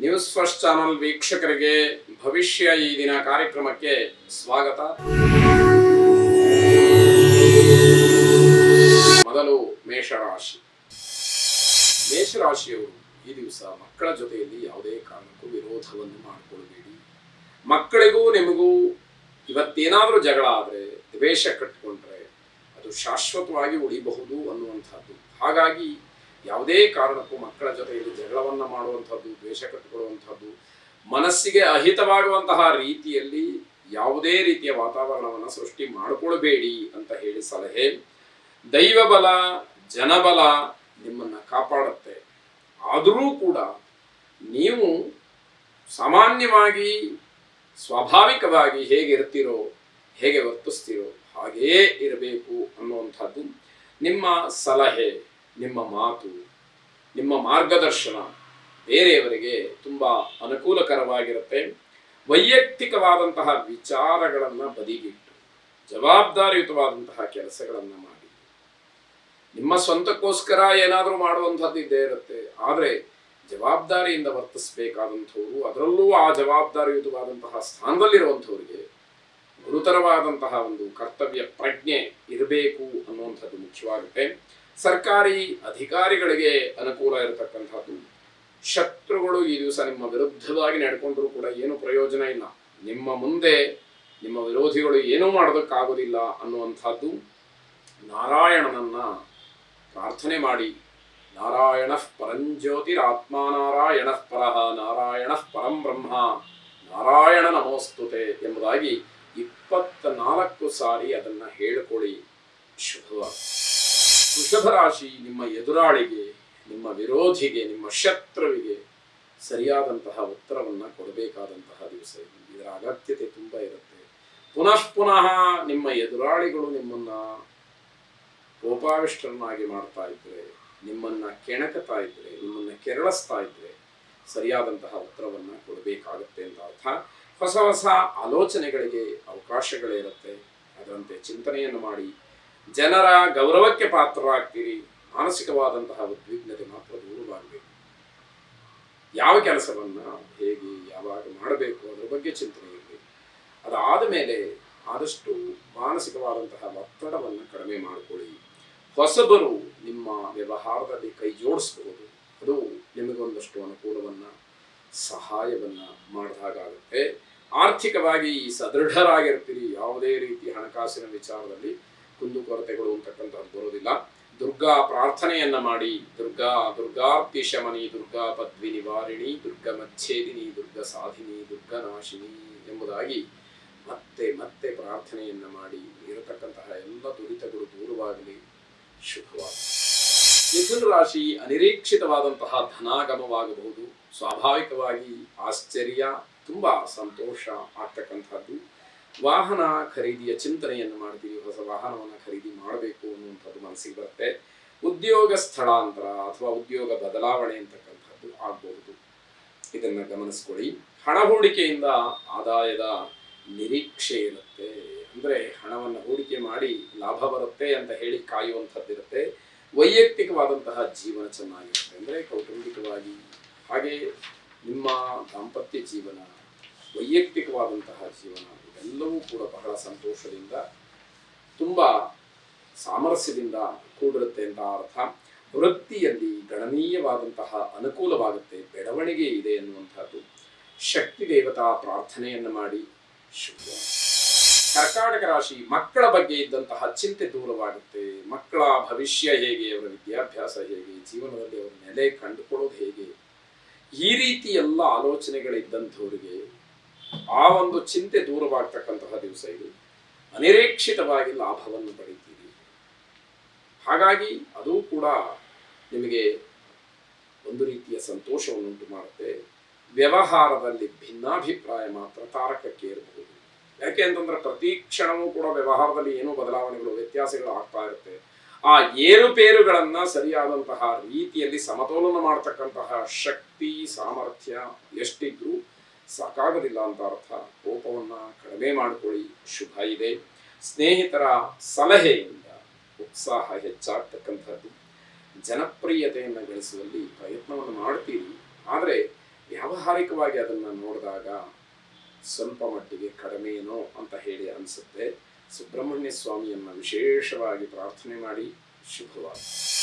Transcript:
News first channel ವೀಕ್ಷಕರಿಗೆ ಭವಿಷ್ಯ ಈ ದಿನ ಕಾರ್ಯಕ್ರಮಕ್ಕೆ ಸ್ವಾಗತ. ಮೊದಲು ಮೇಷರಾಶಿ. ಮೇಷರಾಶಿಯವರು ಈ ದಿವಸ ಮಕ್ಕಳ ಜೊತೆಯಲ್ಲಿ ಯಾವುದೇ ಕಾರಣಕ್ಕೂ ವಿರೋಧವನ್ನು ಮಾಡಿಕೊಳ್ಳಬೇಡಿ. ಮಕ್ಕಳಿಗೂ ನಿಮಗೂ ಇವತ್ತೇನಾದರೂ ಜಗಳ ಆದರೆ, ದ್ವೇಷ ಕಟ್ಟಿಕೊಂಡ್ರೆ ಅದು ಶಾಶ್ವತವಾಗಿ ಉಳಿಬಹುದು ಅನ್ನುವಂಥದ್ದು. ಹಾಗಾಗಿ ಯಾವುದೇ ಕಾರಣಕ್ಕೂ ಮಕ್ಕಳ ಜೊತೆಯಲ್ಲಿ ಜಗಳವನ್ನ ಮಾಡುವಂಥದ್ದು, ದ್ವೇಷ ಕಟ್ಟಿಕೊಳ್ಳುವಂಥದ್ದು, ಮನಸ್ಸಿಗೆ ಅಹಿತವಾಗುವಂತಹ ರೀತಿಯಲ್ಲಿ ಯಾವುದೇ ರೀತಿಯ ವಾತಾವರಣವನ್ನು ಸೃಷ್ಟಿ ಮಾಡಿಕೊಳ್ಬೇಡಿ ಅಂತ ಹೇಳಿ ಸಲಹೆ. ದೈವಬಲ, ಜನಬಲ ನಿಮ್ಮನ್ನ ಕಾಪಾಡುತ್ತೆ. ಆದರೂ ಕೂಡ ನೀವು ಸಾಮಾನ್ಯವಾಗಿ ಸ್ವಾಭಾವಿಕವಾಗಿ ಹೇಗಿರ್ತೀರೋ, ಹೇಗೆ ವರ್ತಿಸ್ತೀರೋ ಹಾಗೇ ಇರಬೇಕು ಅನ್ನುವಂಥದ್ದು. ನಿಮ್ಮ ಸಲಹೆ, ನಿಮ್ಮ ಮಾತು, ನಿಮ್ಮ ಮಾರ್ಗದರ್ಶನ ಬೇರೆಯವರಿಗೆ ತುಂಬ ಅನುಕೂಲಕರವಾಗಿರುತ್ತೆ. ವೈಯಕ್ತಿಕವಾದಂತಹ ವಿಚಾರಗಳನ್ನು ಬದಿಗಿಟ್ಟು ಜವಾಬ್ದಾರಿಯುತವಾದಂತಹ ಕೆಲಸಗಳನ್ನು ಮಾಡಿ. ನಿಮ್ಮ ಸ್ವಂತಕ್ಕೋಸ್ಕರ ಏನಾದರೂ ಮಾಡುವಂಥದ್ದು ಇದ್ದೇ ಇರುತ್ತೆ. ಆದರೆ ಜವಾಬ್ದಾರಿಯಿಂದ ವರ್ತಿಸಬೇಕಾದಂಥವ್ರು, ಅದರಲ್ಲೂ ಆ ಜವಾಬ್ದಾರಿಯುತವಾದಂತಹ ಸ್ಥಾನದಲ್ಲಿರುವಂಥವರಿಗೆ ಗುರುತರವಾದಂತಹ ಒಂದು ಕರ್ತವ್ಯ ಪ್ರಜ್ಞೆ ಇರಬೇಕು ಅನ್ನುವಂಥದ್ದು ಮುಖ್ಯವಾಗುತ್ತೆ. ಸರ್ಕಾರಿ ಅಧಿಕಾರಿಗಳಿಗೆ ಅನುಕೂಲ ಇರತಕ್ಕಂಥದ್ದು. ಶತ್ರುಗಳು ಈ ದಿವಸ ನಿಮ್ಮ ವಿರುದ್ಧವಾಗಿ ನಡ್ಕೊಂಡ್ರೂ ಕೂಡ ಏನು ಪ್ರಯೋಜನ ಇಲ್ಲ. ನಿಮ್ಮ ಮುಂದೆ ನಿಮ್ಮ ವಿರೋಧಿಗಳು ಏನೂ ಮಾಡೋದಕ್ಕಾಗೋದಿಲ್ಲ ಅನ್ನುವಂಥದ್ದು. ನಾರಾಯಣನನ್ನ ಪ್ರಾರ್ಥನೆ ಮಾಡಿ. ನಾರಾಯಣ ಪರಂಜ್ಯೋತಿರಾತ್ಮ ನಾರಾಯಣ ನಾರಾಯಣ ಪರಂ ಬ್ರಹ್ಮ ನಾರಾಯಣ ನಮೋಸ್ತುತೆ ಎಂಬುದಾಗಿ 24 ಸಾರಿ ಅದನ್ನ ಹೇಳಿಕೊಡಿ. ಶುಭವಾಗಿ. ವೃಷಭ ರಾಶಿ. ನಿಮ್ಮ ಎದುರಾಳಿಗೆ, ನಿಮ್ಮ ವಿರೋಧಿಗೆ, ನಿಮ್ಮ ಶತ್ರುವಿಗೆ ಸರಿಯಾದಂತಹ ಉತ್ತರವನ್ನು ಕೊಡಬೇಕಾದಂತಹ ದಿವಸ ಇದು. ಇದರ ಅಗತ್ಯತೆ ತುಂಬ ಇರುತ್ತೆ. ಪುನಃ ನಿಮ್ಮ ಎದುರಾಳಿಗಳು ನಿಮ್ಮನ್ನ ಕೋಪಾವಿಷ್ಟರನ್ನಾಗಿ ಮಾಡ್ತಾ ಇದ್ರೆ, ನಿಮ್ಮನ್ನ ಕೆಣಕುತ್ತಾ ಇದ್ರೆ, ನಿಮ್ಮನ್ನ ಕೆರಳಿಸ್ತಾ ಇದ್ರೆ ಸರಿಯಾದಂತಹ ಉತ್ತರವನ್ನು ಕೊಡಬೇಕಾಗತ್ತೆ ಅಂತ ಅರ್ಥ. ಹೊಸ ಆಲೋಚನೆಗಳಿಗೆ ಅವಕಾಶಗಳಿರುತ್ತೆ. ಅದರಂತೆ ಚಿಂತನೆಯನ್ನು ಮಾಡಿ. ಜನರ ಗೌರವಕ್ಕೆ ಪಾತ್ರರಾಗ್ತೀರಿ. ಮಾನಸಿಕವಾದಂತಹ ಉದ್ವಿಗ್ನತೆ ಮಾತ್ರ ದೂರವಾಗಬೇಕು. ಯಾವ ಕೆಲಸವನ್ನ ಹೇಗೆ ಯಾವಾಗ ಮಾಡಬೇಕು ಅದರ ಬಗ್ಗೆ ಚಿಂತನೆ ಇರಬೇಕು. ಅದಾದ ಮೇಲೆ ಆದಷ್ಟು ಮಾನಸಿಕವಾದಂತಹ ಒತ್ತಡವನ್ನು ಕಡಿಮೆ ಮಾಡಿಕೊಳ್ಳಿ. ಹೊಸಬರು ನಿಮ್ಮ ವ್ಯವಹಾರದಲ್ಲಿ ಕೈ ಜೋಡಿಸಬಹುದು. ಅದು ನಿಮಗೊಂದಷ್ಟು ಅನುಕೂಲವನ್ನ, ಸಹಾಯವನ್ನ ಮಾಡಿದಾಗುತ್ತೆ. ಆರ್ಥಿಕವಾಗಿ ಸದೃಢರಾಗಿರ್ತೀರಿ. ಯಾವುದೇ ರೀತಿ ಹಣಕಾಸಿನ ವಿಚಾರದಲ್ಲಿ ಕುಂದುಕೊರತೆಗಳು ಅಂತಕ್ಕಂಥದ್ದು ಬರೋದಿಲ್ಲ. ದುರ್ಗಾ ಪ್ರಾರ್ಥನೆಯನ್ನ ಮಾಡಿ. ದುರ್ಗಾರ್ತಿ ಶಮನಿ, ದುರ್ಗಾ ಪದ್ವಿ ನಿವಾರಿಣಿ, ದುರ್ಗ ಮಚ್ಛೇದಿನಿ, ದುರ್ಗ ಸಾಧಿನಿ, ದುರ್ಗ ನಾಶಿನಿ ಎಂಬುದಾಗಿ ಮತ್ತೆ ಪ್ರಾರ್ಥನೆಯನ್ನ ಮಾಡಿ. ಇರತಕ್ಕಂತಹ ಎಲ್ಲ ದುರಿತಗಳು ದೂರವಾಗಲಿ. ಶುಭವಾಗಿ. ಮಿಥುನ ರಾಶಿ. ಅನಿರೀಕ್ಷಿತವಾದಂತಹ ಧನಾಗಮವಾಗಬಹುದು. ಸ್ವಾಭಾವಿಕವಾಗಿ ಆಶ್ಚರ್ಯ, ತುಂಬಾ ಸಂತೋಷ ಆಗ್ತಕ್ಕಂಥದ್ದು. ವಾಹನ ಖರೀದಿಯ ಚಿಂತನೆಯನ್ನು ಮಾಡ್ತೀವಿ. ಹೊಸ ವಾಹನವನ್ನು ಖರೀದಿ ಮಾಡಬೇಕು ಅನ್ನುವಂಥದ್ದು ಮನಸ್ಸಿಗೆ ಬರುತ್ತೆ. ಉದ್ಯೋಗ ಸ್ಥಳಾಂತರ ಅಥವಾ ಉದ್ಯೋಗ ಬದಲಾವಣೆ ಅಂತಕ್ಕಂಥದ್ದು ಆಗಬಹುದು. ಇದನ್ನು ಗಮನಿಸ್ಕೊಳ್ಳಿ. ಹಣ ಹೂಡಿಕೆಯಿಂದ ಆದಾಯದ ನಿರೀಕ್ಷೆ ಇರುತ್ತೆ. ಅಂದರೆ ಹಣವನ್ನು ಹೂಡಿಕೆ ಮಾಡಿ ಲಾಭ ಬರುತ್ತೆ ಅಂತ ಹೇಳಿ ಕಾಯುವಂಥದ್ದಿರುತ್ತೆ. ವೈಯಕ್ತಿಕವಾದಂತಹ ಜೀವನ ಚೆನ್ನಾಗಿರುತ್ತೆ. ಅಂದರೆ ಕೌಟುಂಬಿಕವಾಗಿ, ಹಾಗೆ ನಿಮ್ಮ ದಾಂಪತ್ಯ ಜೀವನ, ವೈಯಕ್ತಿಕವಾದಂತಹ ಜೀವನ ಇವೆಲ್ಲವೂ ಕೂಡ ಬಹಳ ಸಂತೋಷದಿಂದ, ತುಂಬ ಸಾಮರಸ್ಯದಿಂದ ಕೂಡಿರುತ್ತೆ ಅಂತ ಅರ್ಥ. ವೃತ್ತಿಯಲ್ಲಿ ಗಣನೀಯವಾದಂತಹ ಅನುಕೂಲವಾಗುತ್ತೆ. ಬೆಳವಣಿಗೆ ಇದೆ ಎನ್ನುವಂಥದ್ದು. ಶಕ್ತಿ ದೇವತಾ ಪ್ರಾರ್ಥನೆಯನ್ನು ಮಾಡಿ. ಶುಭ. ಕರ್ಕಾಟಕ ರಾಶಿ. ಮಕ್ಕಳ ಬಗ್ಗೆ ಇದ್ದಂತಹ ಚಿಂತೆ ದೂರವಾಗುತ್ತೆ. ಮಕ್ಕಳ ಭವಿಷ್ಯ ಹೇಗೆ, ಅವರ ವಿದ್ಯಾಭ್ಯಾಸ ಹೇಗೆ, ಜೀವನದಲ್ಲಿ ಅವರ ನೆಲೆ ಕಂಡುಕೊಳ್ಳೋದು ಹೇಗೆ, ಈ ರೀತಿ ಎಲ್ಲ ಆಲೋಚನೆಗಳಿದ್ದಂಥವರಿಗೆ ಆ ಒಂದು ಚಿಂತೆ ದೂರವಾಗ್ತಕ್ಕಂತಹ ದಿವಸ ಇದು. ಅನಿರೀಕ್ಷಿತವಾಗಿ ಲಾಭವನ್ನು ಪಡಿತೀರಿ. ಹಾಗಾಗಿ ಅದು ಕೂಡ ನಿಮಗೆ ಒಂದು ರೀತಿಯ ಸಂತೋಷವನ್ನುಂಟು ಮಾಡುತ್ತೆ. ವ್ಯವಹಾರದಲ್ಲಿ ಭಿನ್ನಾಭಿಪ್ರಾಯ ಮಾತ್ರ ತಾರಕಕ್ಕೆ ಇರಬಹುದು. ಯಾಕೆ ಅಂತಂದ್ರೆ ಪ್ರತಿ ಕ್ಷಣವೂ ಕೂಡ ವ್ಯವಹಾರದಲ್ಲಿ ಏನೋ ಬದಲಾವಣೆಗಳು, ವ್ಯತ್ಯಾಸಗಳು ಆಗ್ತಾ ಇರುತ್ತೆ. ಆ ಏರುಪೇರುಗಳನ್ನ ಸರಿಯಾದಂತಹ ರೀತಿಯಲ್ಲಿ ಸಮತೋಲನ ಮಾಡತಕ್ಕಂತಹ ಶಕ್ತಿ, ಸಾಮರ್ಥ್ಯ ಎಷ್ಟಿದ್ರೂ ಸಾಕಾಗೋದಿಲ್ಲ ಅಂತ ಅರ್ಥ. ಕೋಪವನ್ನ ಕಡಿಮೆ ಮಾಡಿಕೊಳ್ಳಿ. ಶುಭ ಇದೆ. ಸ್ನೇಹಿತರ ಸಲಹೆಯಿಂದ ಉತ್ಸಾಹ ಹೆಚ್ಚಾಗ್ತಕ್ಕಂಥದ್ದು. ಜನಪ್ರಿಯತೆಯನ್ನು ಗಳಿಸುವಲ್ಲಿ ಪ್ರಯತ್ನವನ್ನು ಮಾಡ್ತೀರಿ. ಆದರೆ ವ್ಯಾವಹಾರಿಕವಾಗಿ ಅದನ್ನು ನೋಡಿದಾಗ ಸ್ವಲ್ಪ ಮಟ್ಟಿಗೆ ಕಡಿಮೆನೋ ಅಂತ ಹೇಳಿ ಅನಿಸುತ್ತೆ. ಸುಬ್ರಹ್ಮಣ್ಯ ಸ್ವಾಮಿಯನ್ನು ವಿಶೇಷವಾಗಿ ಪ್ರಾರ್ಥನೆ ಮಾಡಿ. ಶುಭವಾಗಲಿ.